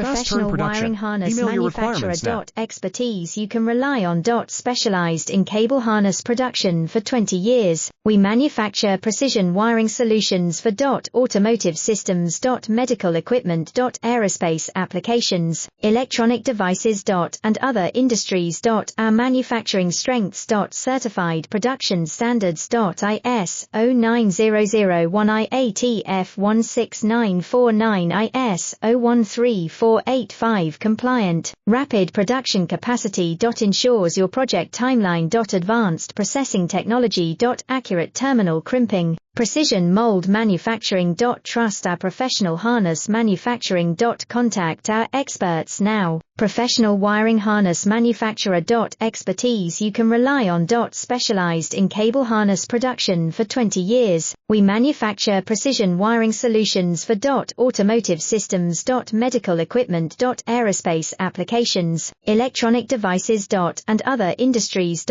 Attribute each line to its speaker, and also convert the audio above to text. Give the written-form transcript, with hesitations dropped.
Speaker 1: Professional wiring harness
Speaker 2: Email your
Speaker 1: manufacturer.
Speaker 2: requirements now.
Speaker 1: Expertise you can rely on. Specialized in cable harness production for 20 years. We manufacture precision wiring solutions for automotive systems, medical equipment, aerospace applications, electronic devices, and other industries. Our manufacturing strengths. Certified production standards. ISO 9001 IATF 16949 ISO 13485 compliant. Rapid production capacity. Ensures your project timeline. Advanced processing technology. Accurate terminal crimping. Precision mold manufacturing. Trust our professional harness manufacturing. Contact our experts now. Professional wiring harness manufacturer. Expertise you can rely on. Specialized in cable harness production for 20 years. We manufacture precision wiring solutions for automotive systems. Medical equipment. Aerospace applications, electronic devices. And other industries.